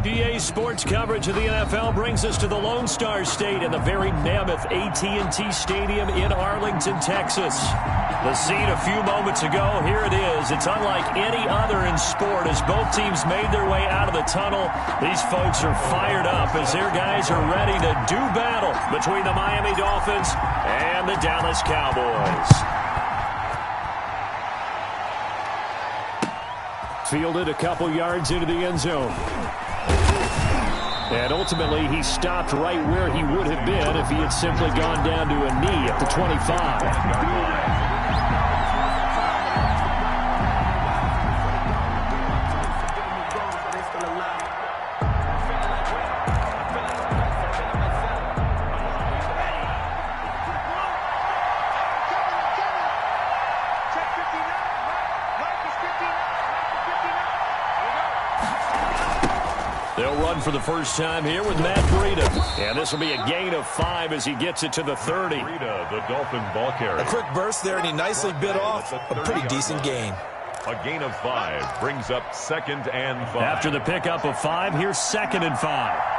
EA Sports coverage of the NFL brings us to the Lone Star State in the very mammoth AT&T Stadium in Arlington, Texas. The scene a few moments ago, here it is. It's unlike any other in sport as both teams made their way out of the tunnel. These folks are fired up as their guys are ready to do battle between the Miami Dolphins and the Dallas Cowboys. Fielded a couple yards into the end zone. And ultimately, he stopped right where he would have been if he had simply gone down to a knee at the 25. They'll run for the first time here with Matt Breida. And this will be a gain of 5 as he gets it to the 30. Breida, the Dolphin ball carrier. A quick burst there, and he nicely bit off a pretty decent gain. A gain of 5 brings up 2nd and 5. After the pickup of 5, here's 2nd and 5.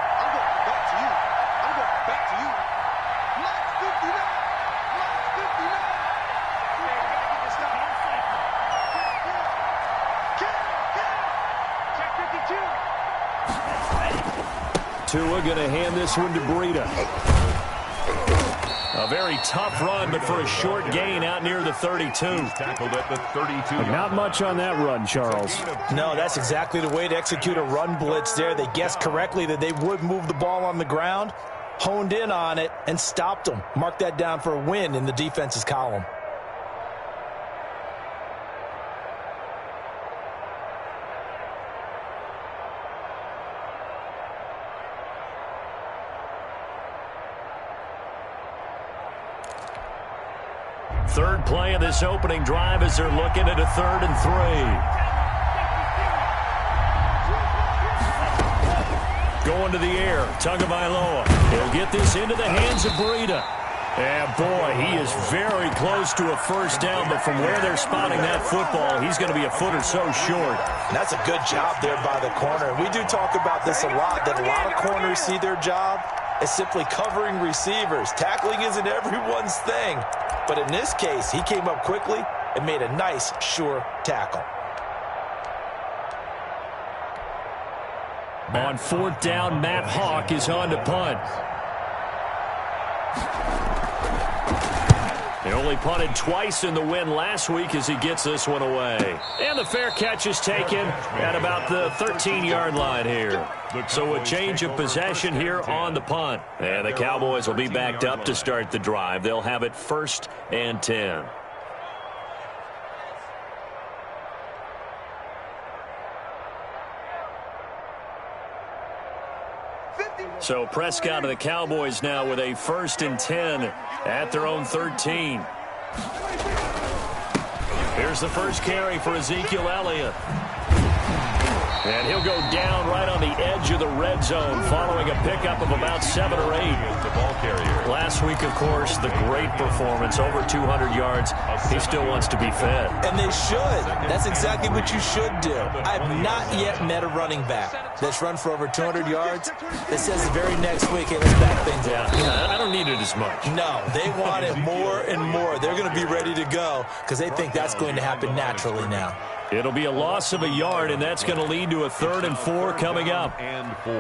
Tua going to hand this one to Breida. A very tough run, but for a short gain out near the 32. Tackled at the 32. Not much on that run, Charles. No, that's exactly the way to execute a run blitz there. They guessed correctly that they would move the ball on the ground, honed in on it, and stopped them. Mark that down for a win in the defense's column. Third play of this opening drive as they're looking at a 3rd and 3. Going to the air, Tagovailoa. He'll get this into the hands of Breida. And boy, he is very close to a first down, but from where they're spotting that football, he's going to be a foot or so short. And that's a good job there by the corner. We do talk about this a lot, that a lot of corners see their job as simply covering receivers. Tackling isn't everyone's thing. But in this case, he came up quickly and made a nice, sure tackle. On 4th down, Matt Hawk is on to punt. He only punted twice in the win last week as he gets this one away. And the fair catch is taken at about the 13-yard line here. So a change of possession here on the punt. And the Cowboys will be backed up to start the drive. They'll have it 1st and 10. So Prescott of the Cowboys now with a 1st and 10 at their own 13. Here's the first carry for Ezekiel Elliott. And he'll go down right on the edge of the red zone following a pickup of about 7 or 8. The ball carrier. Last week, of course, the great performance, over 200 yards. He still wants to be fed. And they should. That's exactly what you should do. I've not yet met a running back that's run for over 200 yards that says the very next week, hey, let's back things up. Yeah, I don't need it as much. No, they want it more and more. They're going to be ready to go because they think that's going to happen naturally now. It'll be a loss of a yard, and that's going to lead to a 3rd and 4 coming up. And 4.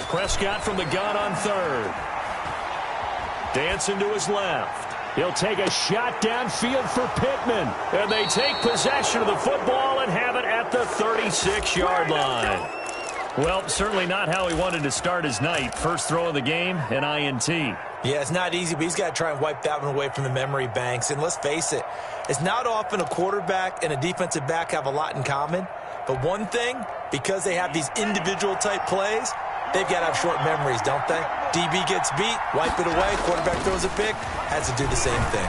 Prescott from the gun on 3rd. Dancing to his left. He'll take a shot downfield for Pittman. And they take possession of the football and have it at the 36-yard line. Well, certainly not how he wanted to start his night. First throw of the game, an INT. Yeah, it's not easy, but he's got to try and wipe that one away from the memory banks. And let's face it, it's not often a quarterback and a defensive back have a lot in common. But one thing, because they have these individual type plays, they've got to have short memories, don't they? DB gets beat, wipe it away, quarterback throws a pick, has to do the same thing.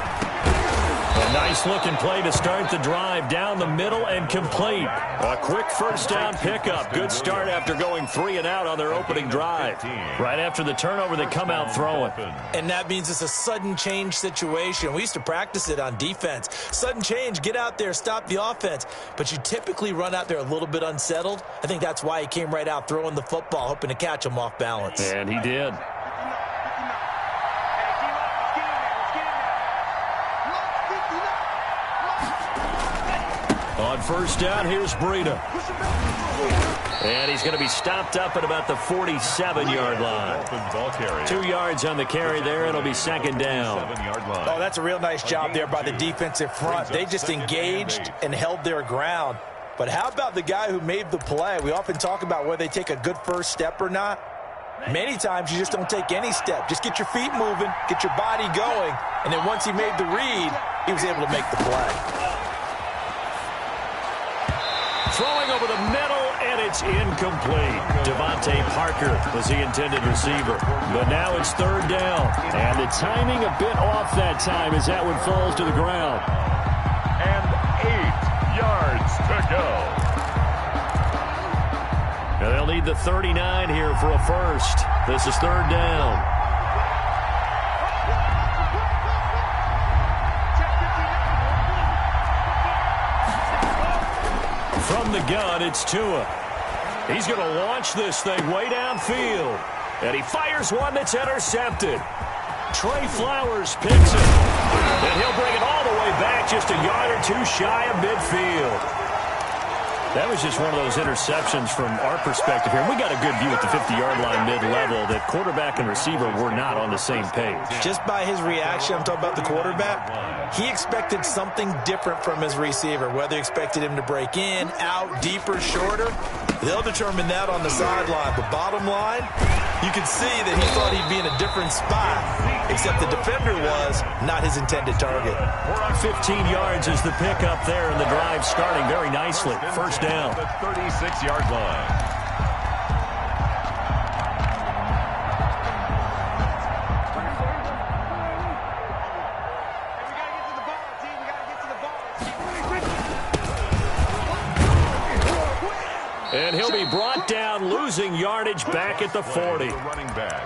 A nice-looking play to start the drive down the middle and complete. A quick first down pickup. Good start after going 3 and out on their opening drive. Right after the turnover, they come out throwing. And that means it's a sudden change situation. We used to practice it on defense. Sudden change, get out there, stop the offense. But you typically run out there a little bit unsettled. I think that's why he came right out throwing the football, hoping to catch him off balance. And he did. On first down, here's Breida. And he's going to be stopped up at about the 47-yard line. 2 yards on the carry there. It'll be second down. Oh, that's a real nice job there by the defensive front. They just engaged and held their ground. But how about the guy who made the play? We often talk about whether they take a good first step or not. Many times you just don't take any step. Just get your feet moving, get your body going, and then once he made the read, he was able to make the play. Throwing over the middle, and it's incomplete. Devontae Parker was the intended receiver. But now it's third down. And the timing a bit off that time as that one falls to the ground. And 8 yards to go. Now they'll need the 39 here for a first. This is third down. From the gun, it's Tua. He's going to launch this thing way downfield. And he fires one that's intercepted. Trey Flowers picks it. And he'll bring it all the way back just a yard or two shy of midfield. That was just one of those interceptions from our perspective here. We got a good view at the 50-yard line mid-level that quarterback and receiver were not on the same page. Just by his reaction, I'm talking about the quarterback, he expected something different from his receiver, whether he expected him to break in, out, deeper, shorter. They'll determine that on the sideline. But bottom line, you can see that he thought he'd be in a different spot, except the defender was not his intended target. We're on 15 yards as the pickup there, and the drive starting very nicely. First down. The 36-yard line. And he'll be brought down, losing yardage back at the 40.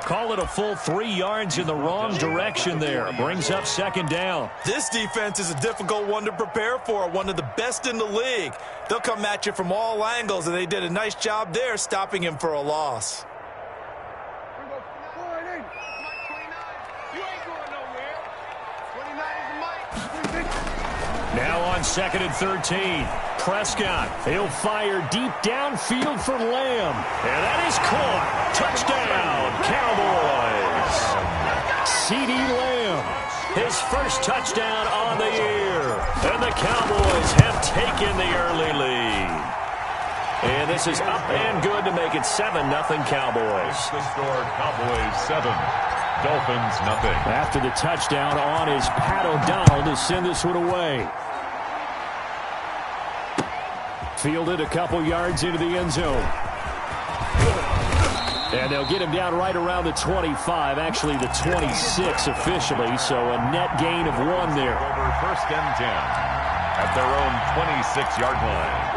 Call it a full 3 yards in the wrong direction there. Brings up second down. This defense is a difficult one to prepare for, one of the best in the league. They'll come at you from all angles, and they did a nice job there stopping him for a loss. Now on second and 13. Prescott, he'll fire deep downfield for Lamb. And that is caught. Touchdown, Cowboys. CeeDee Lamb, his first touchdown on the year. And the Cowboys have taken the early lead. And this is up and good to make it 7-0 Cowboys. The score, Cowboys 7, Dolphins nothing. After the touchdown on is Pat O'Donnell to send this one away. Fielded a couple yards into the end zone. And they'll get him down right around the 25, actually the 26 officially, so a net gain of 1 there. Over first and 10 at their own 26-yard line.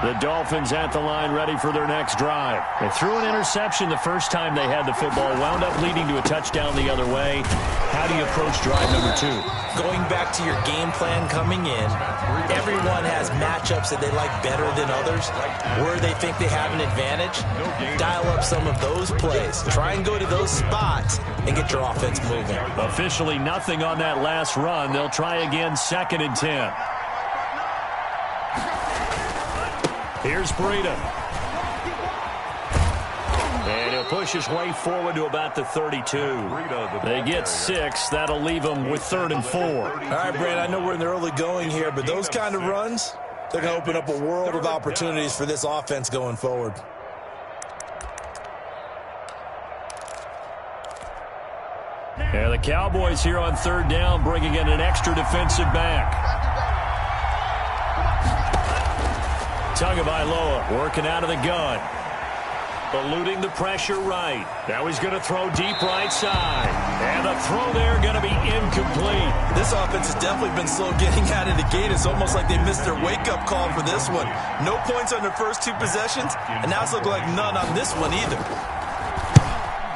The Dolphins at the line ready for their next drive. They threw an interception the first time they had the football, wound up leading to a touchdown the other way. How do you approach drive number 2? Going back to your game plan coming in, everyone has matchups that they like better than others, where they think they have an advantage. Dial up some of those plays. Try and go to those spots and get your offense moving. Officially nothing on that last run. They'll try again second and 10. Here's Breida. And he'll push his way forward to about the 32. They get 6. That'll leave them with third and 4. All right, Brad, I know we're in the early going here, but those kind of runs, they're going to open up a world of opportunities for this offense going forward. Yeah, the Cowboys here on third down, bringing in an extra defensive back. Tagovailoa working out of the gun. Eluding the pressure right. Now he's going to throw deep right side. And the throw there going to be incomplete. This offense has definitely been slow getting out of the gate. It's almost like they missed their wake-up call for this one. No points on their first 2 possessions, and now it's looking like none on this one either.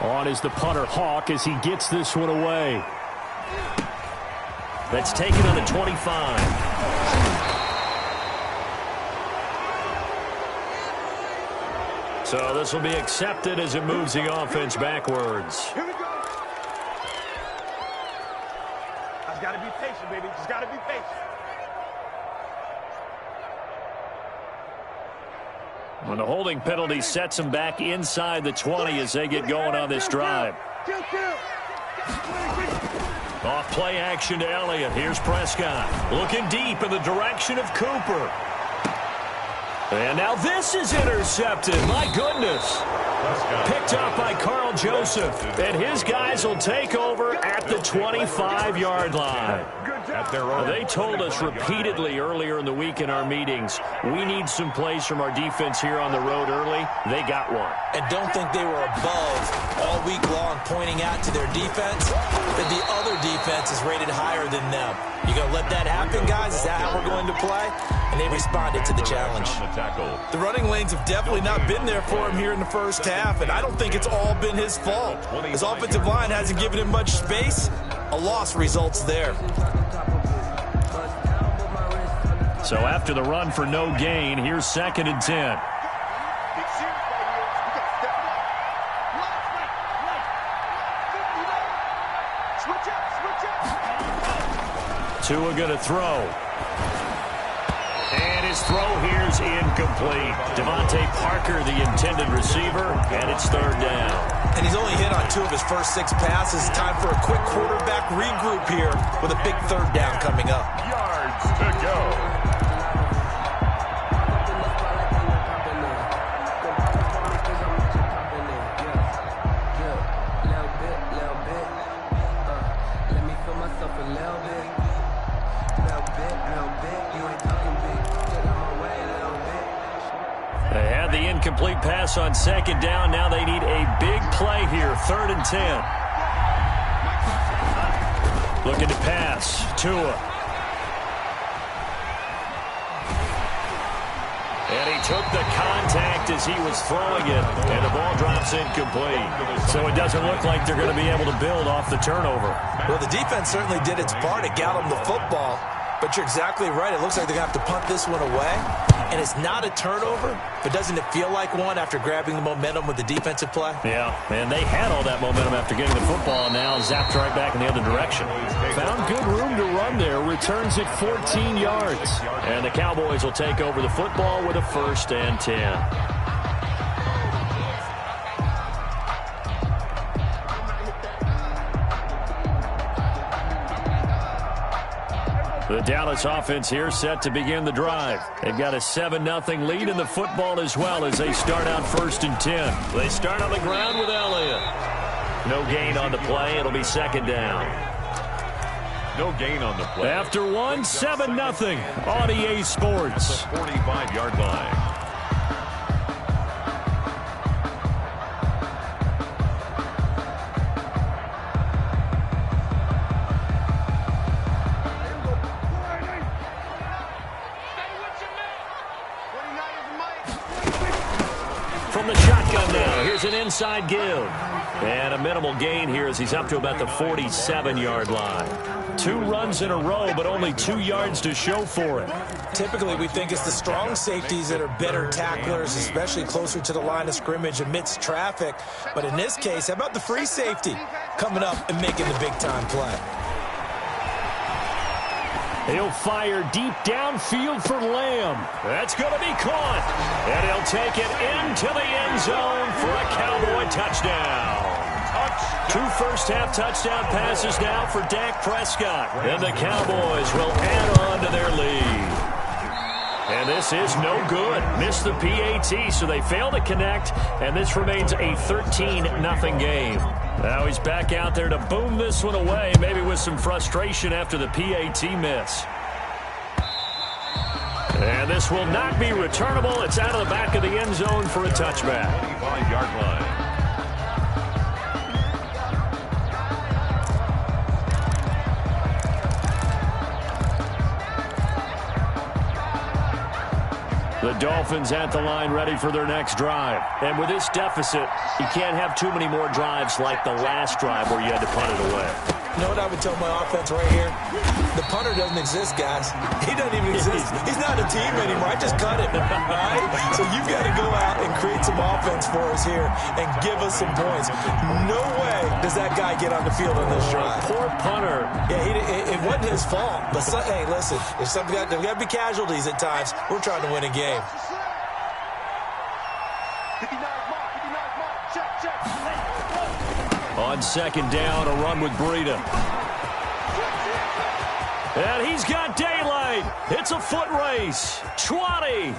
On is the punter, Hawk, as he gets this one away. That's taken on the 25. So this will be accepted as it moves the offense backwards. Here we go. Just got to be patient, baby. Just got to be patient. When the holding penalty sets them back inside the 20 as they get going on this drive. Off play action to Elliott. Here's Prescott. Looking deep in the direction of Cooper. And now this is intercepted. My goodness. Picked up by Carl Joseph. And his guys will take over at the 25-yard line. They told us repeatedly earlier in the week in our meetings, we need some plays from our defense here on the road early. They got one. And don't think they were above all week long pointing out to their defense that the other defense is rated higher than them. You going to let that happen, guys? Is that how we're going to play? And they responded to the challenge. The running lanes have definitely not been there for him here in the first half, and I don't think it's all been his fault. His offensive line hasn't given him much space. A loss results there. So after the run for no gain, here's 2nd and 10. Tua going to throw. And his throw here's incomplete. Devontae Parker, the intended receiver, and it's 3rd down. And he's only hit on 2 of his first 6 passes. Time for a quick quarterback regroup here with a big 3rd down coming up. Yards to go. Incomplete pass on 2nd down. Now they need a big play here. 3rd and 10. Looking to pass. Tua. And he took the contact as he was throwing it. And the ball drops incomplete. So it doesn't look like they're going to be able to build off the turnover. Well, the defense certainly did its part to get them the football. But you're exactly right. It looks like they're going to have to punt this one away. And it's not a turnover, but doesn't it feel like one after grabbing the momentum with the defensive play? Yeah, and they had all that momentum after getting the football, and now zapped right back in the other direction. Found good room to run there. Returns it 14 yards. And the Cowboys will take over the football with a 1st and 10. The Dallas offense here set to begin the drive. They've got a 7-0 lead in the football as well as they start out 1st and 10. They start on the ground with Elliott. No gain on the play. It'll be 2nd down. No gain on the play. After 7-0 on EA Sports. 45-yard line. From the shotgun now, here's an inside give. And a minimal gain here as he's up to about the 47-yard line. 2 runs in a row, but only 2 yards to show for it. Typically, we think it's the strong safeties that are better tacklers, especially closer to the line of scrimmage amidst traffic. But in this case, how about the free safety coming up and making the big-time play? He'll fire deep downfield for Lamb. That's going to be caught. And he'll take it into the end zone for a Cowboy touchdown. 2 first-half touchdown passes now for Dak Prescott. And the Cowboys will add on to their lead. And this is no good. Missed the PAT, so they fail to connect. And this remains a 13-0 game. Now he's back out there to boom this one away, maybe with some frustration after the PAT miss. And this will not be returnable. It's out of the back of the end zone for a touchback. 25-yard line. The Dolphins at the line ready for their next drive. And with this deficit, you can't have too many more drives like the last drive where you had to punt it away. You know what I would tell my offense right here? The punter doesn't exist, guys. He doesn't even exist. He's not a team anymore. I just cut him, all right? So you've got to go out and create some offense for us here and give us some points. No way does that guy get on the field on this drive. Poor punter. Yeah, it wasn't his fault. But, hey, listen, there's got to be casualties at times. We're trying to win a game. 59 mark, check. On second down, a run with Breida. And he's got daylight. It's a foot race. 20.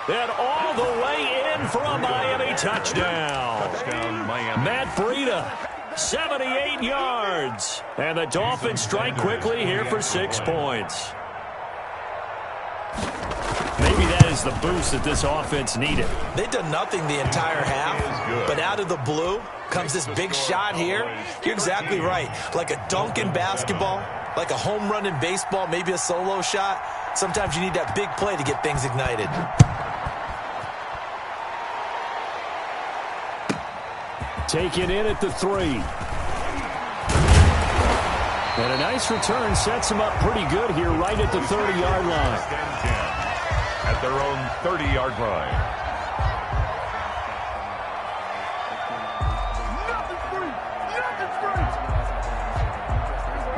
And all the way in for a Miami touchdown. Touchdown, Miami. Matt Breida, 78 yards. And the Dolphins strike quickly here for 6 points. Maybe that is the boost that this offense needed. They've done nothing the entire half, but out of the blue comes this big shot here. You're exactly right. Like a dunk in basketball, like a home run in baseball, maybe a solo shot. Sometimes you need that big play to get things ignited. Taken in at the 3. And a nice return sets him up pretty good here right at the 30-yard line. At their own 30-yard line.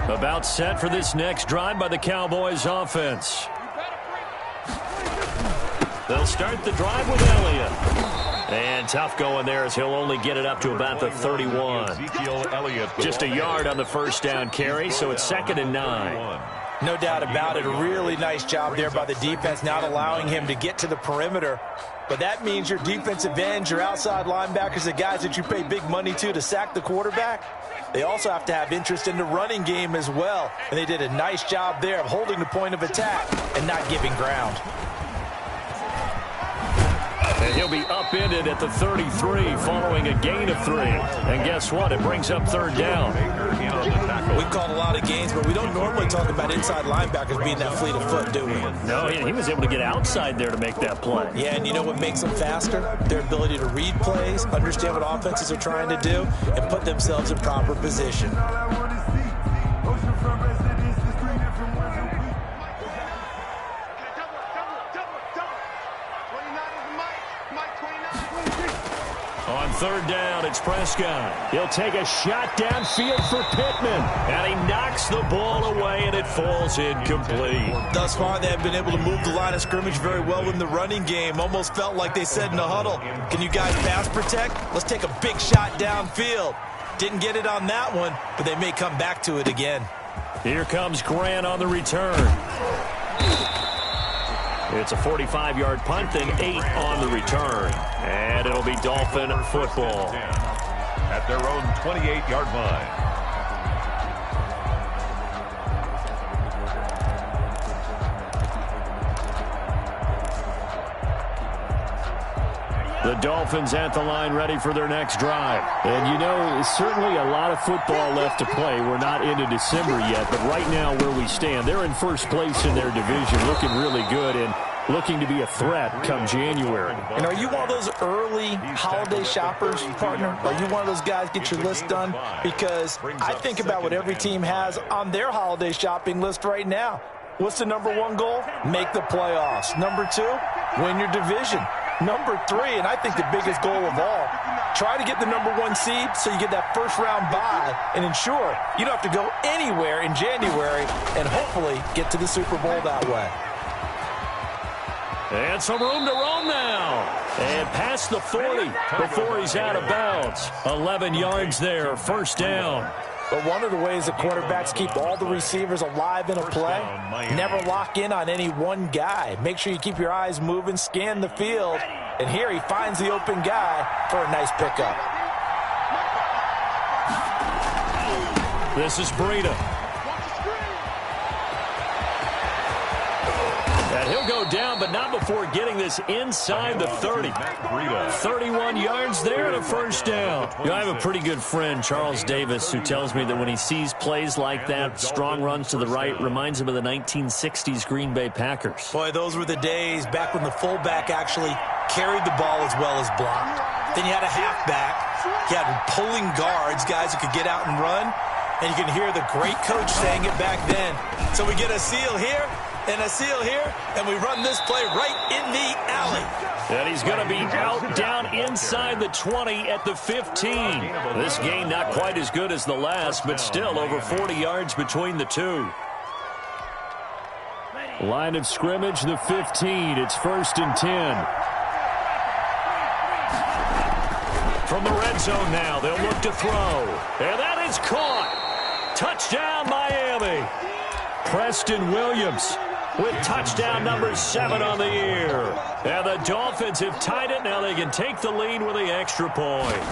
About set for this next drive by the Cowboys offense. They'll start the drive with Elliott. And tough going there as he'll only get it up to about the 31. Ezekiel Elliott. Just a yard on the first down carry, so it's 2nd and 9. No doubt about it. A really nice job there by the defense, not allowing him to get to the perimeter. But that means your defensive ends, your outside linebackers, the guys that you pay big money to sack the quarterback, they also have to have interest in the running game as well. And they did a nice job there of holding the point of attack and not giving ground. And he'll be upended at the 33 following a gain of 3. And guess what? It brings up 3rd down. We've called a lot of games, but we don't normally talk about inside linebackers being that fleet of foot, do we? No, he was able to get outside there to make that play. Yeah, and you know what makes them faster? Their ability to read plays, understand what offenses are trying to do, and put themselves in proper position. On 3rd down, it's Prescott. He'll take a shot downfield for Pittman. And he knocks the ball away, and it falls incomplete. Thus far, they have been able to move the line of scrimmage very well in the running game. Almost felt like they said in the huddle, can you guys pass protect? Let's take a big shot downfield. Didn't get it on that one, but they may come back to it again. Here comes Grant on the return. It's a 45-yard punt and 8 on the return. And it'll be Dolphin football. At their own 28-yard line. The Dolphins at the line ready for their next drive. And you know, certainly a lot of football left to play. We're not into December yet, but right now where we stand, they're in first place in their division, looking really good and looking to be a threat come January. And are you one of those early holiday shoppers, partner? Are you one of those guys get your list done? Because I think about what every team has on their holiday shopping list right now. What's the number 1 goal? Make the playoffs. Number 2, win your division. Number 3, and I think the biggest goal of all, try to get the number 1 seed so you get that first-round bye and ensure you don't have to go anywhere in January and hopefully get to the Super Bowl that way. And some room to roam now. And past the 40 before he's out of bounds. 11 yards there, first down. But one of the ways that quarterbacks keep all the receivers alive in a play, never lock in on any one guy. Make sure you keep your eyes moving, scan the field. And here he finds the open guy for a nice pickup. This is Breida. And he'll go down, but not before getting this inside the 30. 31 yards there and a first down. You know, I have a pretty good friend, Charles Davis, who tells me that when he sees plays like that, strong runs to the right, reminds him of the 1960s Green Bay Packers. Boy, those were the days back when the fullback actually carried the ball as well as blocked. Then you had a halfback. You had pulling guards, guys who could get out and run. And you can hear the great coach saying it back then. So we get a seal here and a seal here, and we run this play right in the alley. And he's going to be out down inside the 20 at the 15. This game not quite as good as the last, but still over 40 yards between the two. Line of scrimmage, the 15. It's 1st and 10. From the red zone now, they'll look to throw. And that is caught. Touchdown, Miami. Preston Williams with touchdown number 7 on the year. And the Dolphins have tied it. Now they can take the lead with the extra point.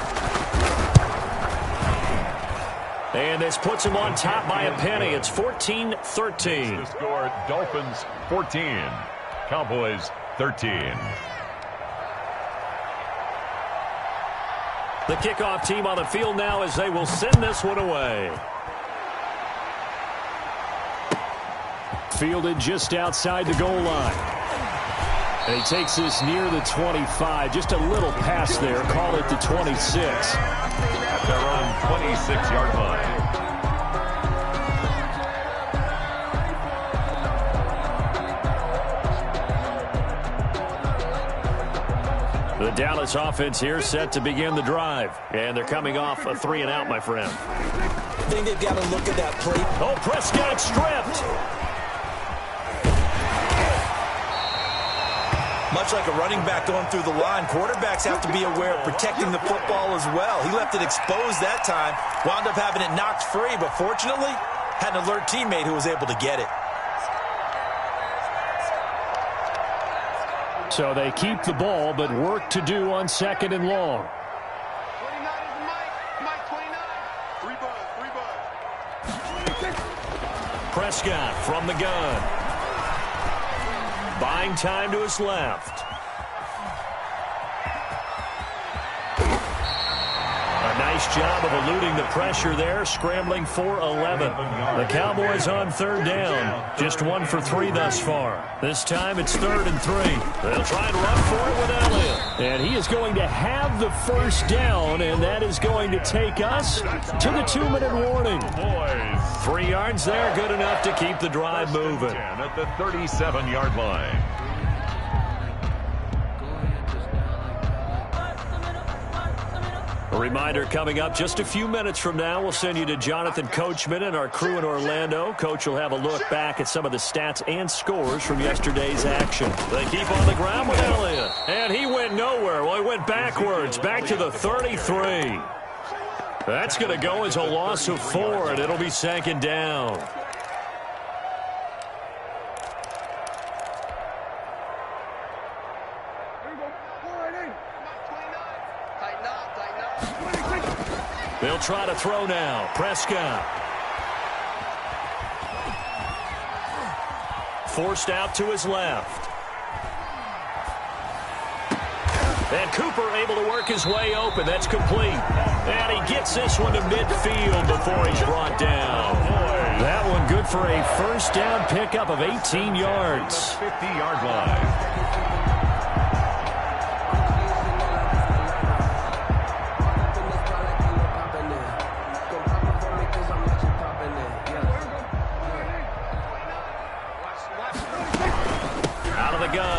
And this puts them on top by a penny. It's 14-13. The score, Dolphins 14, Cowboys 13. The kickoff team on the field now as they will send this one away. Fielded just outside the goal line. And he takes this near the 25. Just a little pass there. Call it the 26. At their own 26-yard line. The Dallas offense here set to begin the drive. And they're coming off a 3-and-out, my friend. I think they've got to look at that play. Oh, Prescott stripped. Much like a running back going through the line, quarterbacks have to be aware of protecting the football as well. He left it exposed that time, wound up having it knocked free, but fortunately, had an alert teammate who was able to get it. So they keep the ball, but work to do on 2nd and long. 29 is Mike 29. 3 bud. Prescott from the gun. Buying time to his left. A nice job of eluding the pressure there, scrambling for 11. The Cowboys on 3rd down. Just 1 for 3 thus far. This time it's 3rd and 3. They'll try and run for it with Elliott. And he is going to have the first down, and that is going to take us to the 2-minute warning. 3 yards there, good enough to keep the drive moving. At the 37-yard line. A reminder coming up just a few minutes from now. We'll send you to Jonathan Coachman and our crew in Orlando. Coach will have a look back at some of the stats and scores from yesterday's action. They keep on the ground with Elliott. And he went nowhere. Well, he went backwards, back to the 33. That's going to go as a loss of 4, and it'll be 2nd down. They'll try to throw now. Prescott. Forced out to his left. And Cooper able to work his way open. That's complete. And he gets this one to midfield before he's brought down. That one good for a first down pickup of 18 yards. 50-yard line.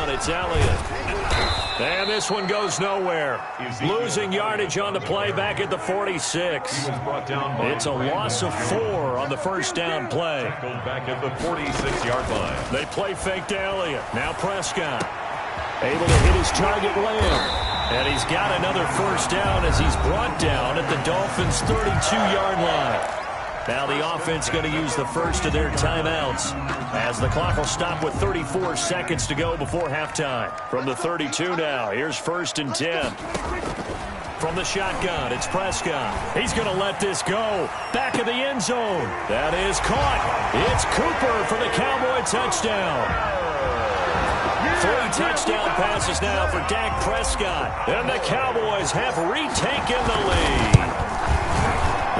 It's Elliott. And this one goes nowhere. Losing yardage on the play back at the 46. It's a loss of 4 on the first down play. Back at the 46-yard line. They play fake to Elliott. Now Prescott. Able to hit his target Lamb. And he's got another first down as he's brought down at the Dolphins' 32-yard line. Now the offense going to use the first of their timeouts as the clock will stop with 34 seconds to go before halftime. From the 32 now, here's 1st and 10. From the shotgun, it's Prescott. He's going to let this go. Back of the end zone. That is caught. It's Cooper for the Cowboy touchdown. 3 touchdown passes now for Dak Prescott. And the Cowboys have retaken the lead.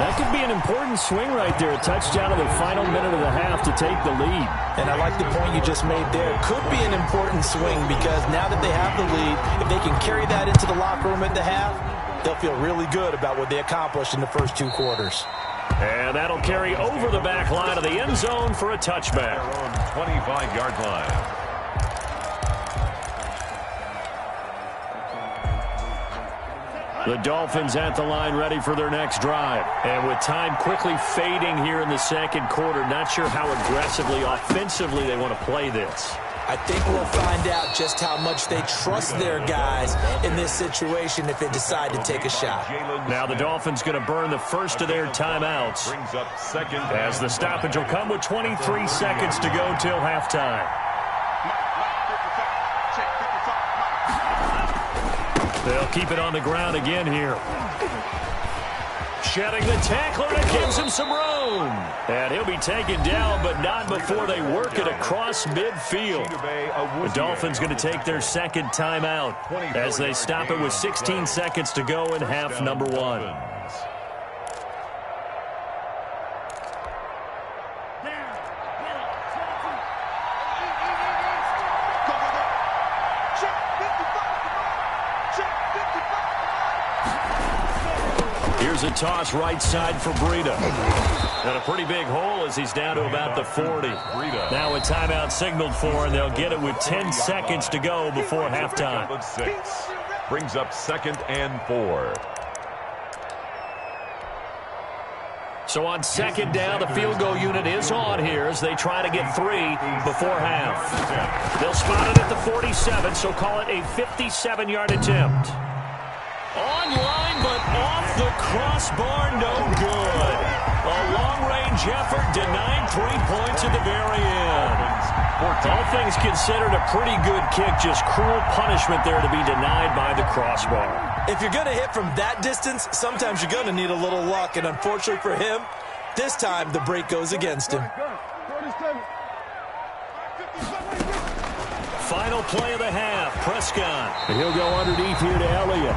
That could be an important swing right there. A touchdown in the final minute of the half to take the lead. And I like the point you just made there. Could be an important swing because now that they have the lead, if they can carry that into the locker room at the half, they'll feel really good about what they accomplished in the first 2 quarters. And that'll carry over the back line of the end zone for a touchback. 25-yard line. The Dolphins at the line ready for their next drive. And with time quickly fading here in the second quarter, not sure how aggressively, offensively they want to play this. I think we'll find out just how much they trust their guys in this situation if they decide to take a shot. Now the Dolphins going to burn the first of their timeouts. Brings up second. As the stoppage will come with 23 seconds to go till halftime. They'll keep it on the ground again here. Shedding the tackler, and it gives him some room. And he'll be taken down, but not before they work it across midfield. The Dolphins going to take their second timeout as they stop it with 16 seconds to go in half number 1. Here's a toss right side for Breida. And a pretty big hole as he's down to about the 40. Now a timeout signaled for, and they'll get it with 10 seconds to go before halftime. Brings up second and 4. So on second down, the field goal unit is on here as they try to get 3 before half. They'll spot it at the 47, so call it a 57-yard attempt. Online, but off the crossbar, no good. A long-range effort denied 3 points at the very end. All things considered, a pretty good kick, just cruel punishment there to be denied by the crossbar. If you're going to hit from that distance, sometimes you're going to need a little luck, and unfortunately for him, this time the break goes against him. Final play of the half, Prescott. He'll go underneath here to Elliott.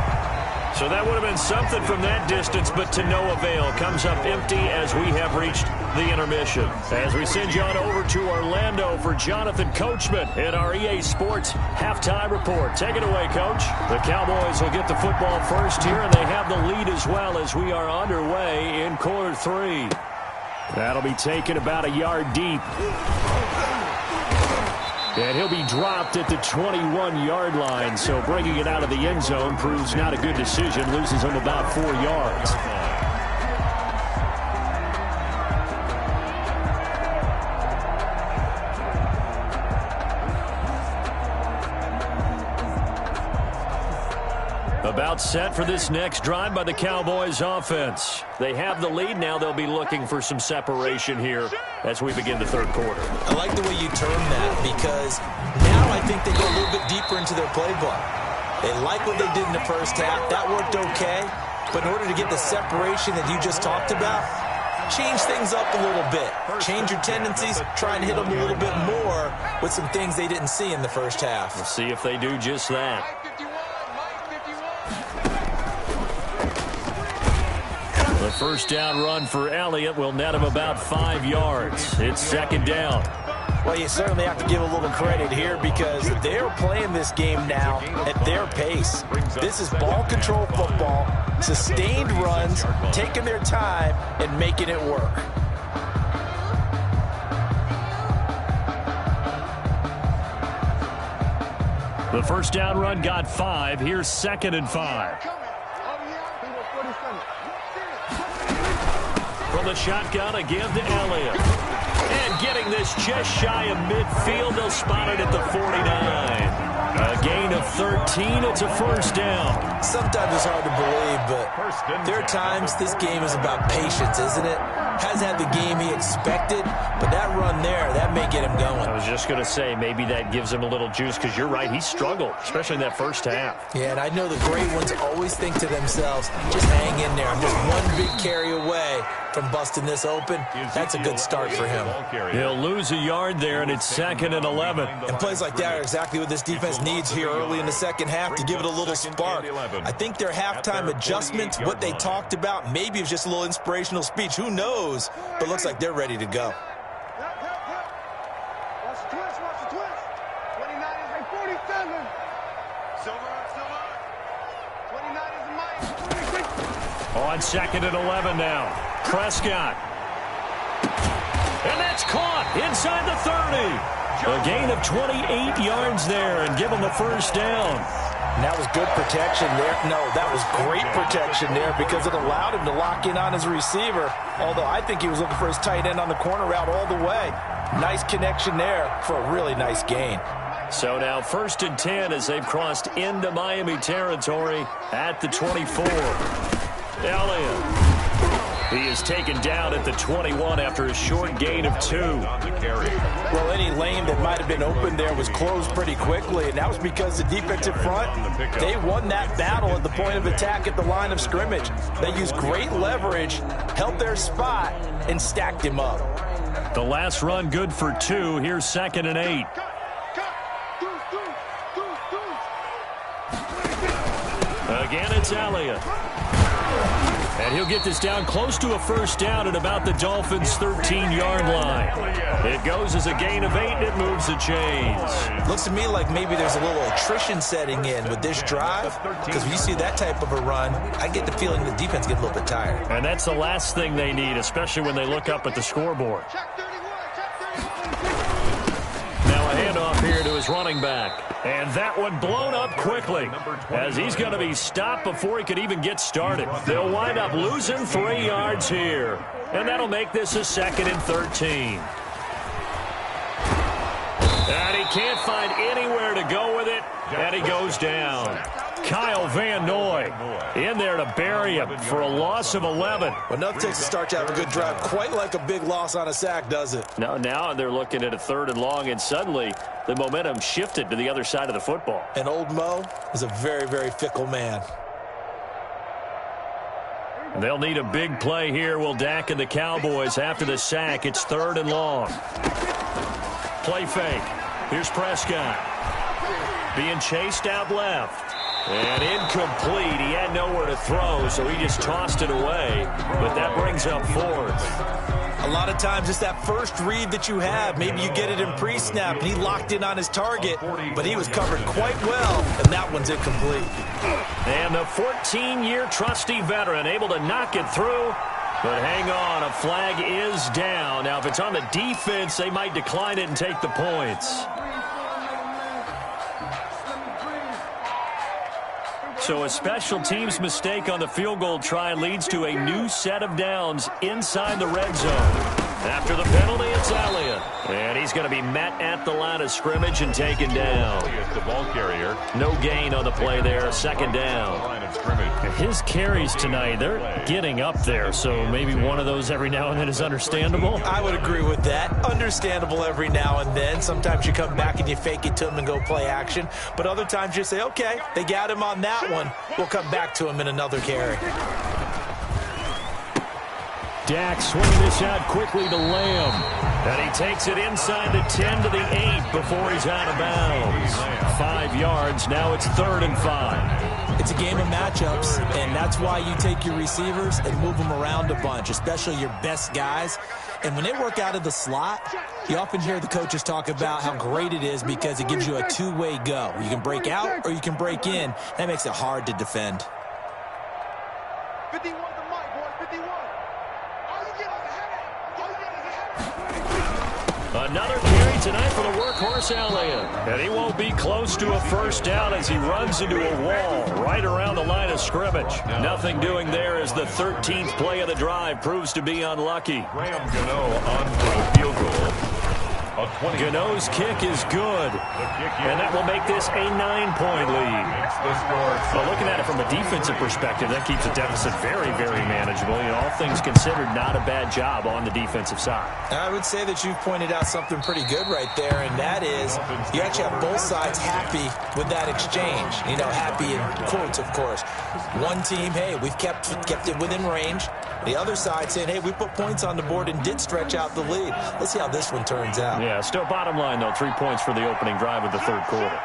So that would have been something from that distance, but to no avail. Comes up empty as we have reached the intermission. As we send you on over to Orlando for Jonathan Coachman in our EA Sports Halftime Report. Take it away, Coach. The Cowboys will get the football first here, and they have the lead as well as we are underway in quarter 3. That'll be taken about a yard deep. And he'll be dropped at the 21-yard line, so bringing it out of the end zone proves not a good decision. Loses him about 4 yards. About set for this next drive by the Cowboys offense. They have the lead now. They'll be looking for some separation here as we begin the third quarter. I like the way you term that because now I think they go a little bit deeper into their playbook. They like what they did in the first half. That worked okay. But in order to get the separation that you just talked about, change things up a little bit. Change your tendencies. Try and hit them a little bit more with some things they didn't see in the first half. We'll see if they do just that. The first down run for Elliott will net him about 5 yards. It's second down. Well, you certainly have to give a little credit here because they're playing this game now at their pace. This is ball control football, sustained runs, taking their time and making it work. The first down run got 5. Here's second and 5. From the shotgun again to Elliott. And getting this just shy of midfield. They'll spot it at the 49. A gain of 13. It's a first down. Sometimes it's hard to believe, but there are times this game is about patience, isn't it? Hasn't had the game he expected, but that run there, that may get him going. I was just going to say, maybe that gives him a little juice, because you're right, he struggled, especially in that first half. Yeah, and I know the great ones always think to themselves, just hang in there. I'm just one big carry away from busting this open. That's a good start for him. He'll lose a yard there, and it's 2nd and 11. And plays like that are exactly what this defense needs here early in the second half to give it a little spark. I think their halftime adjustment, what they talked about, maybe it was just a little inspirational speech. Who knows? But looks like they're ready to go. Watch the twist, watch the twist. 29 is a 47. Silver, silver. 29 is a Mike. On 2nd and 11 now. Prescott. And that's caught inside the 30. A gain of 28 yards there and give him a first down. And that was good protection there. No, that was great protection there because it allowed him to lock in on his receiver. Although I think he was looking for his tight end on the corner route all the way. Nice connection there for a really nice gain. So now 1st and 10 as they've crossed into Miami territory at the 24. Elliott. He is taken down at the 21 after a short gain of 2. Well, any lane that might have been open there was closed pretty quickly, and that was because the defensive front, they won that battle at the point of attack at the line of scrimmage. They used great leverage, held their spot, and stacked him up. The last run good for 2. Here's 2nd and 8. Again, it's Elliott. And he'll get this down close to a first down at about the Dolphins' 13-yard line. It goes as a gain of 8, and it moves the chains. Looks to me like maybe there's a little attrition setting in with this drive, because when you see that type of a run, I get the feeling the defense gets a little bit tired. And that's the last thing they need, especially when they look up at the scoreboard. Now a handoff here to his running back. And that one blown up quickly as he's going to be stopped before he could even get started. They'll wind up losing 3 yards here. And that'll make this a 2nd and 13. And he can't find anywhere to go with it. And he goes down. Kyle Van Noy in there to bury him for a loss of 11. Well, enough takes to start to have a good drive. Quite like a big loss on a sack, does it? Now they're looking at a 3rd and long, and suddenly the momentum shifted to the other side of the football. And old Mo is a very, very fickle man. They'll need a big play here, will Dak and the Cowboys after the sack. It's 3rd and long. Play fake. Here's Prescott. Being chased out left. And incomplete. He had nowhere to throw, so he just tossed it away. But that brings up 4th. A lot of times it's that first read that you have. Maybe you get it in pre-snap, and he locked in on his target, but he was covered quite well, and that one's incomplete. And the 14-year trusty veteran able to knock it through. But hang on, a flag is down. Now, if it's on the defense, they might decline it and take the points. So a special teams mistake on the field goal try leads to a new set of downs inside the red zone. After the penalty, it's Elliott. And he's going to be met at the line of scrimmage and taken down. The ball carrier. No gain on the play there, 2nd down. Line of scrimmage. His carries tonight, they're getting up there, so maybe one of those every now and then is understandable. I would agree with that. Understandable every now and then. Sometimes you come back and you fake it to him and go play action. But other times you say, okay, they got him on that one. We'll come back to him in another carry. Dak swinging this out quickly to Lamb. And he takes it inside the 10 to the 8 before he's out of bounds. 5 yards. Now it's 3rd and 5. It's a game of matchups, and that's why you take your receivers and move them around a bunch, especially your best guys. And when they work out of the slot, you often hear the coaches talk about how great it is because it gives you a two-way go. You can break out or you can break in. That makes it hard to defend. 51 to Mike, boy, 51. Another carry tonight for the workhorse Elliott. And he won't be close to a first down as he runs into a wall right around the line of scrimmage. Nothing doing there as the 13th play of the drive proves to be unlucky. Graham Gano on for the field goal. A Gano's kick is good. And that will make this a 9-point lead. Well, looking at it from a defensive perspective, that keeps the deficit very, very manageable. You know, all things considered, not a bad job on the defensive side. I would say that you've pointed out something pretty good right there, and that is you actually have both sides happy with that exchange. You know, happy in quotes, of course. One team, hey, we've kept it within range. The other side saying, hey, we put points on the board and did stretch out the lead. Let's see how this one turns out. Yeah, still bottom line, though, 3 points for the opening drive of the third quarter.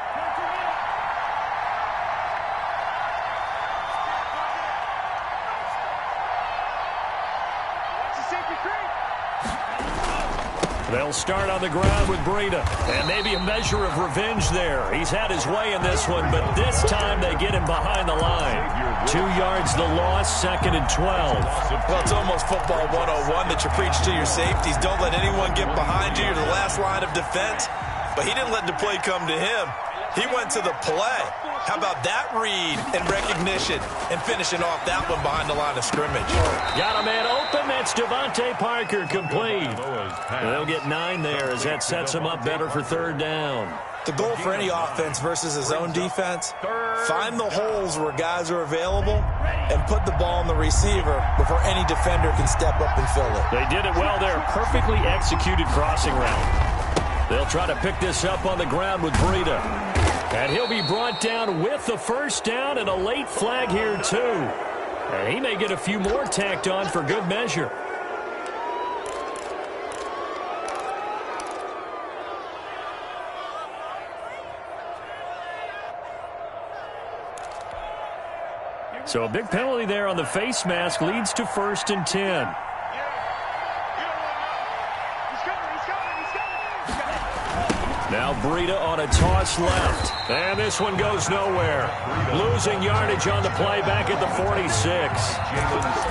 They'll start on the ground with Breida. And maybe a measure of revenge there. He's had his way in this one, but this time they get him behind the line. 2 yards the loss, 2nd and 12. Well, it's almost football 101 that you preach to your safeties. Don't let anyone get behind you. You're the last line of defense. But he didn't let the play come to him. He went to the play. How about that read and recognition and finishing off that one behind the line of scrimmage? Got a man open. That's Devontae Parker complete. They'll get 9 there as that sets him up better for third down. The goal for any offense versus his own defense, find the holes where guys are available and put the ball in the receiver before any defender can step up and fill it. They did it well there. Perfectly executed crossing route. They'll try to pick this up on the ground with Breida. And he'll be brought down with the first down and a late flag here, too. And he may get a few more tacked on for good measure. So a big penalty there on the face mask leads to 1st and 10. Now Breida on a toss left. And this one goes nowhere. Losing yardage on the play back at the 46.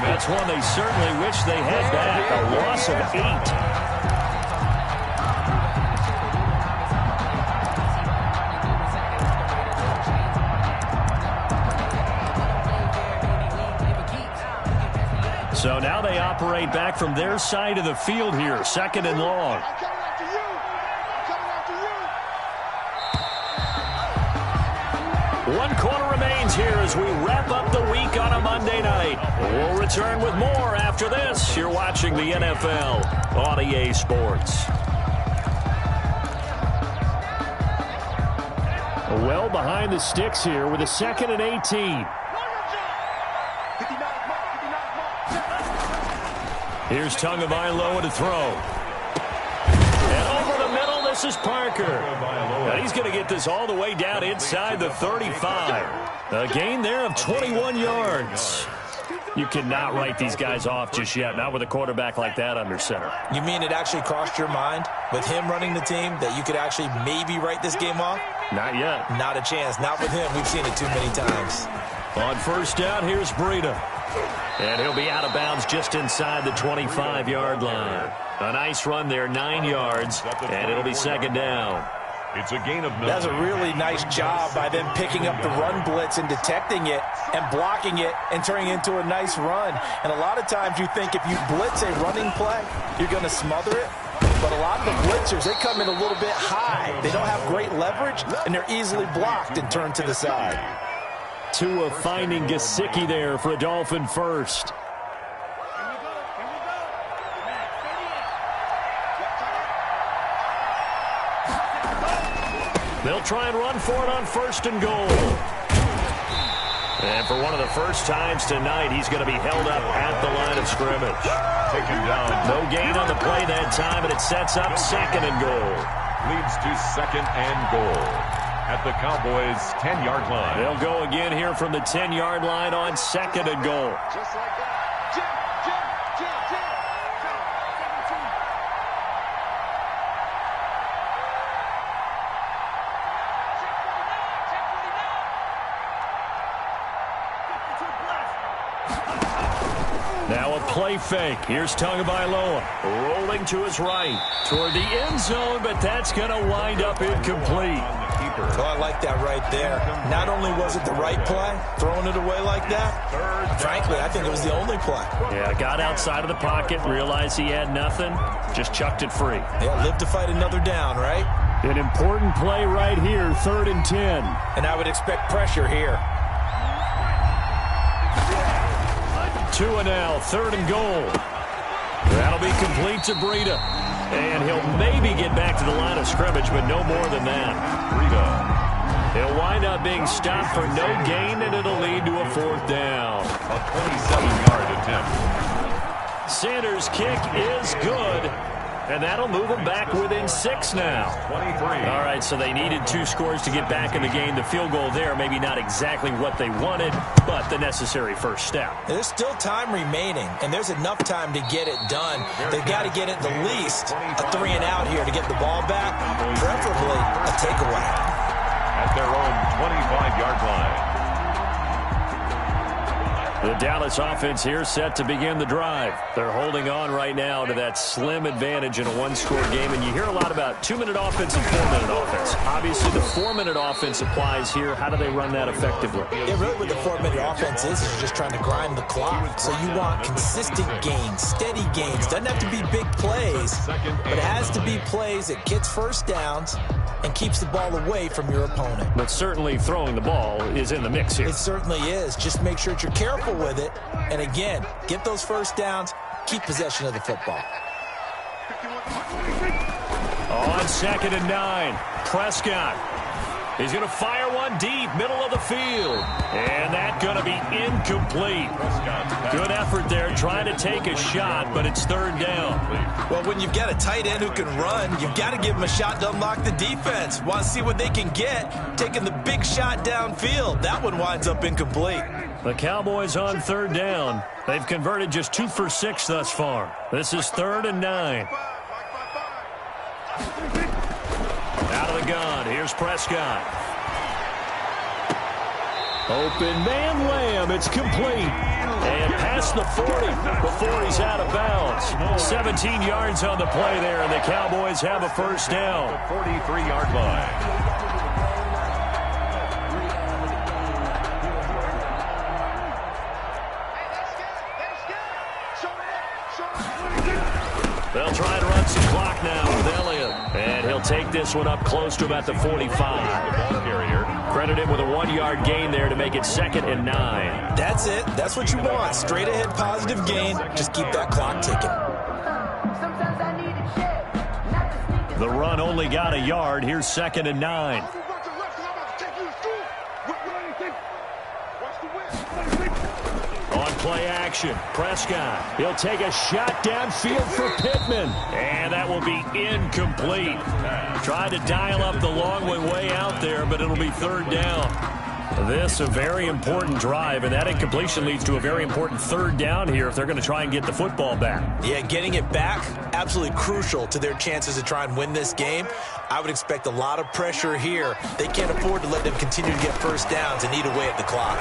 That's one they certainly wish they had back. A loss of 8. So now they operate back from their side of the field here. 2nd and long. 1 quarter remains here as we wrap up the week on a Monday night. We'll return with more after this. You're watching the NFL on EA Sports. Well behind the sticks here with a 2nd and 18. Here's Tagovailoa to throw. And over the middle, this is Parker. And he's going to get this all the way down inside the 35. A gain there of 21 yards. You cannot write these guys off just yet, not with a quarterback like that under center. You mean it actually crossed your mind with him running the team that you could actually maybe write this game off? Not yet. Not a chance. Not with him. We've seen it too many times. On first down, here's Breida. And he'll be out of bounds just inside the 25-yard line. A nice run there, 9 yards, and it'll be 2nd down. It's a gain of 9. That's a really nice job by them picking up the run blitz and detecting it and blocking it and turning it into a nice run. And a lot of times you think if you blitz a running play, you're going to smother it. But a lot of the blitzers, they come in a little bit high. They don't have great leverage, and they're easily blocked and turned to the side. Tua finding Gesicki there for a Dolphin first. They'll try and run for it on 1st and goal. And for one of the first times tonight, he's going to be held up at the line of scrimmage. Taken down. No gain on the play that time, and it sets up 2nd and goal. Leads to 2nd and goal at the Cowboys' 10-yard line. They'll go again here from the 10-yard line on 2nd and goal. Just like that. Now a play fake. Here's Tagovailoa rolling to his right toward the end zone, but that's going to wind up incomplete. Oh, I like that right there. Not only was it the right play, throwing it away like that, frankly, I think it was the only play. Yeah, got outside of the pocket, realized he had nothing, just chucked it free. Yeah, live to fight another down, right? An important play right here, 3rd and 10. And I would expect pressure here. 2 and now, 3rd and goal. That'll be complete to Breida. And he'll maybe get back to the line of scrimmage, but no more than that. Breida. He'll wind up being stopped for no gain, and it'll lead to a 4th down. A 27-yard attempt. Sanders' kick is good. And that'll move them back within 6 now. 23. All right, so they needed 2 scores to get back in the game. The field goal there, maybe not exactly what they wanted, but the necessary first step. There's still time remaining, and there's enough time to get it done. They've got to get at the least a 3 and out here to get the ball back, preferably a takeaway. At their own 25-yard line. The Dallas offense here set to begin the drive. They're holding on right now to that slim advantage in a 1-score game. And you hear a lot about 2-minute offense and 4-minute offense. Obviously, the 4-minute offense applies here. How do they run that effectively? Yeah, really what the 4-minute offense is you're just trying to grind the clock. So you want consistent gains, steady gains. Doesn't have to be big plays, but it has to be plays that gets first downs and keeps the ball away from your opponent. But certainly throwing the ball is in the mix here. It certainly is. Just make sure that you're careful with it. And again, get those first downs, keep possession of the football. On 2nd and 9, Prescott. He's going to fire one deep, middle of the field. And that's going to be incomplete. Good effort there, trying to take a shot, but it's 3rd down. Well, when you've got a tight end who can run, you've got to give him a shot to unlock the defense. Want to see what they can get, taking the big shot downfield. That one winds up incomplete. The Cowboys on 3rd down. They've converted just 2 for 6 thus far. This is 3rd and 9. Out of the gun, here's Prescott. Open man Lamb, it's complete. And past the 40 before he's out of bounds. 17 yards on the play there, and the Cowboys have a first down. 43-yard line. They'll try to run some clock now with Elliott. And he'll take this one up close to about the 45. Credit him with a 1-yard gain there to make it 2nd and 9. That's it. That's what you want. Straight ahead positive gain. Just keep that clock ticking. The run only got a yard. Here's 2nd and 9. On play action, Prescott. He'll take a shot downfield for Pittman. And that will be incomplete. Tried to dial up the long way out there, but it'll be 3rd down. This a very important drive, and that incompletion leads to a very important 3rd down here if they're going to try and get the football back. Yeah, getting it back, absolutely crucial to their chances to try and win this game. I would expect a lot of pressure here. They can't afford to let them continue to get first downs and eat away at the clock.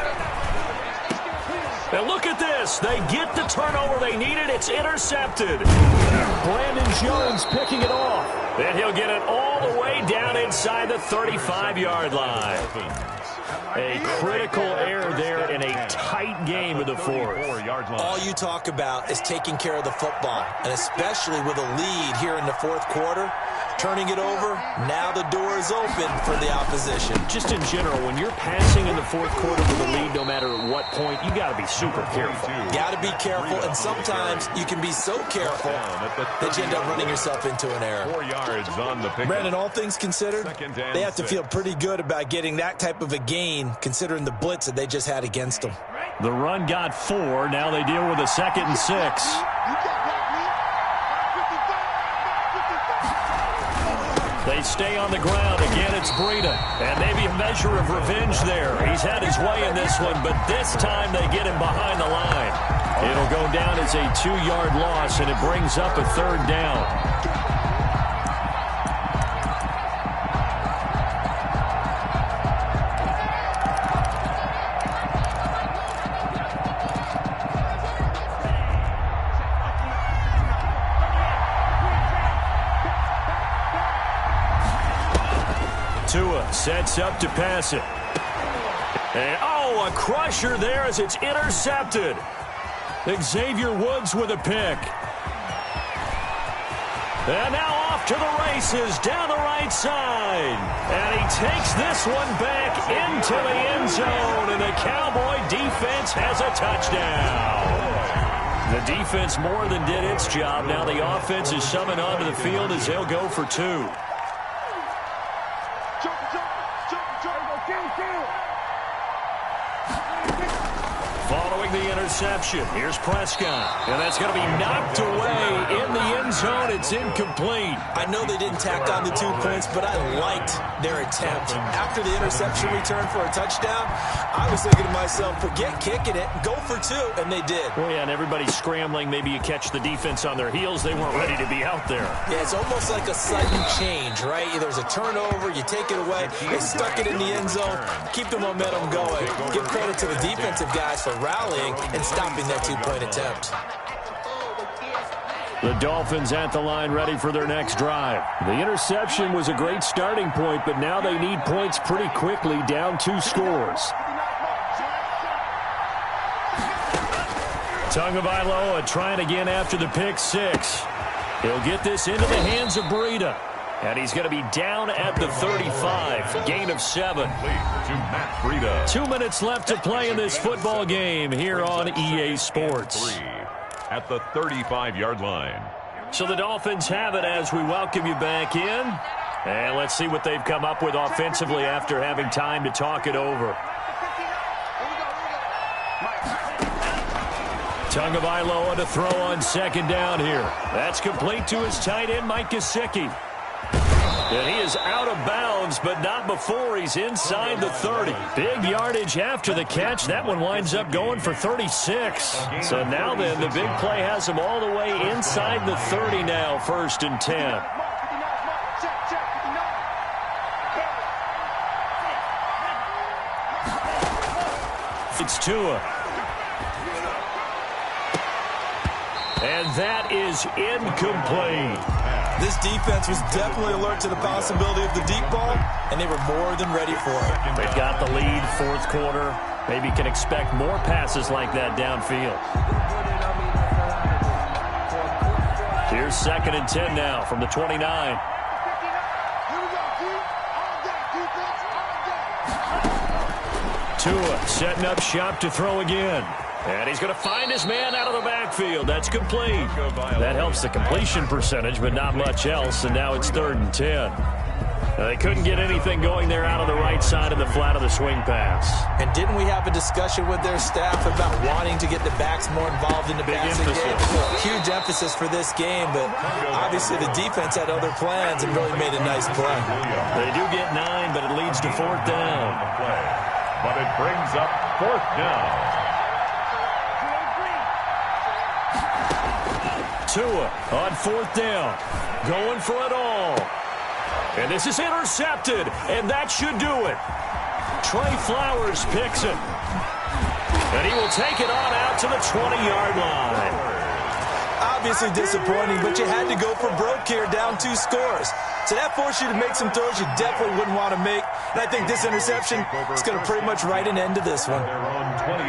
Now look at this. They get the turnover they needed. It's intercepted. Brandon Jones picking it off. And he'll get it all the way down inside the 35-yard line. A critical error there in a tight game of the 4th. All you talk about is taking care of the football, and especially with a lead here in the 4th quarter. Turning it over, now the door is open for the opposition. Just in general, when you're passing in the 4th quarter with a lead, no matter at what point, you got to be super careful. Got to be careful, and sometimes you can be so careful that you end up running yourself into an error. 4 yards on the pick. Brandon, all things considered, they have to feel pretty good about getting that type of a gain, considering the blitz that they just had against them. The run got 4. Now they deal with a 2nd and 6. They stay on the ground. Again, it's Breida. And maybe a measure of revenge there. He's had his way in this one, but this time they get him behind the line. It'll go down as a 2-yard loss, and it brings up a 3rd down. Tua sets up to pass it. And, oh, a crusher there as it's intercepted. Xavier Woods with a pick. And now off to the races down the right side. And he takes this one back into the end zone. And the Cowboy defense has a touchdown. The defense more than did its job. Now the offense is summoned onto the field as they'll go for two. Following the interception, here's Prescott. And that's going to be knocked away in the end zone. It's incomplete. I know they didn't tack on the 2 points, but I liked their attempt. After the interception return for a touchdown, I was thinking to myself, forget kicking it, go for two, and they did. Well, yeah, and everybody's scrambling. Maybe you catch the defense on their heels. They weren't ready to be out there. Yeah, it's almost like a sudden change, right? There's a turnover, you take it away, they stuck it in the end zone, keep the momentum going. Give credit to the defensive guys for rallying and stopping that 2-point attempt. The Dolphins at the line ready for their next drive. The interception was a great starting point, but now they need points pretty quickly, down 2 scores. Tagovailoa trying again after the pick 6. He'll get this into the hands of Breida. And he's going to be down at the 35. Gain of 7. 2 minutes left to play in this football game here on EA Sports. At the 35-yard line. So the Dolphins have it as we welcome you back in. And let's see what they've come up with offensively after having time to talk it over. Tagovailoa to throw on second down here. That's complete to his tight end, Mike Gesicki. And he is out of bounds, but not before he's inside the 30. Big yardage after the catch. That one winds up going for 36. So now then, the big play has him all the way inside the 30 now, 1st and 10. It's Tua. And that is incomplete. This defense was definitely alert to the possibility of the deep ball, and they were more than ready for it. They've got the lead, 4th quarter. Maybe can expect more passes like that downfield. Here's 2nd and 10 now from the 29. Tua setting up shop to throw again. And he's going to find his man out of the backfield. That's complete. That helps the completion percentage, but not much else. And now it's 3rd and 10. They couldn't get anything going there out of the right side of the flat of the swing pass. And didn't we have a discussion with their staff about wanting to get the backs more involved in the passing game? Huge emphasis for this game, but obviously the defense had other plans and really made a nice play. They do get 9, but it leads to 4th down. But it brings up 4th down. Tua on 4th down, going for it all. And this is intercepted, and that should do it. Trey Flowers picks it. And he will take it on out to the 20-yard line. Obviously disappointing, but you had to go for broke here, down 2 scores. So that forced you to make some throws you definitely wouldn't want to make. And I think this interception is going to pretty much write an end to this one.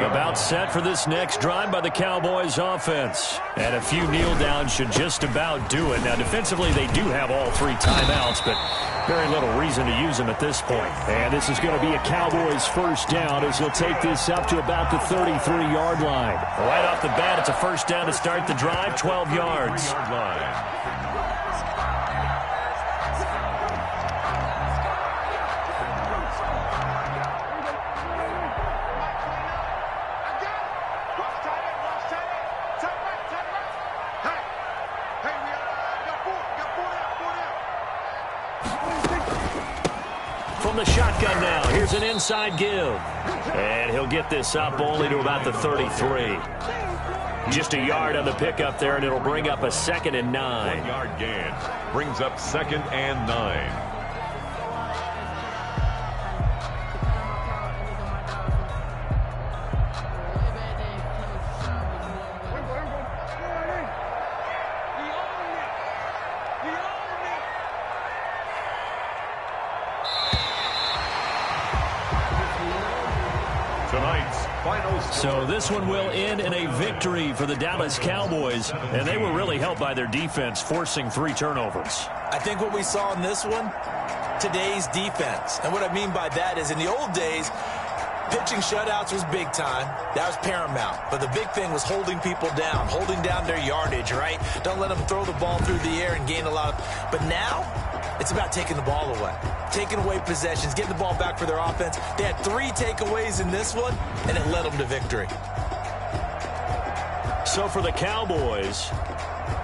About set for this next drive by the Cowboys offense. And a few kneel downs should just about do it. Now defensively they do have all 3 timeouts, but very little reason to use them at this point. And this is going to be a Cowboys 1st down as he'll take this up to about the 33-yard line. Right off the bat, it's a 1st down to start the drive, 12 yards. From the shotgun now, here's an inside give. And he'll get this up only to about the 33. Just a yard on the pickup there, and it'll bring up a 2nd and 9. 1-yard gain brings up 2nd and 9. So this one will end in a victory for the Dallas Cowboys, and they were really helped by their defense, forcing 3 turnovers. I think what we saw in this one, today's defense. And what I mean by that is in the old days, pitching shutouts was big time. That was paramount. But the big thing was holding people down, holding down their yardage, right? Don't let them throw the ball through the air and gain a lot of... But now, it's about taking the ball away. Taking away possessions, getting the ball back for their offense. They had 3 takeaways in this one, and it led them to victory. So for the Cowboys,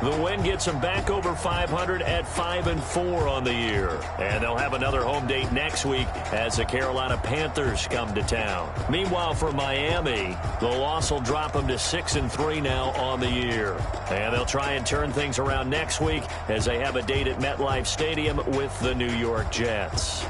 the win gets them back over 500 at 5-4 on the year. And they'll have another home date next week as the Carolina Panthers come to town. Meanwhile, for Miami, the loss will drop them to 6-3 now on the year. And they'll try and turn things around next week as they have a date at MetLife Stadium with the New York Jets.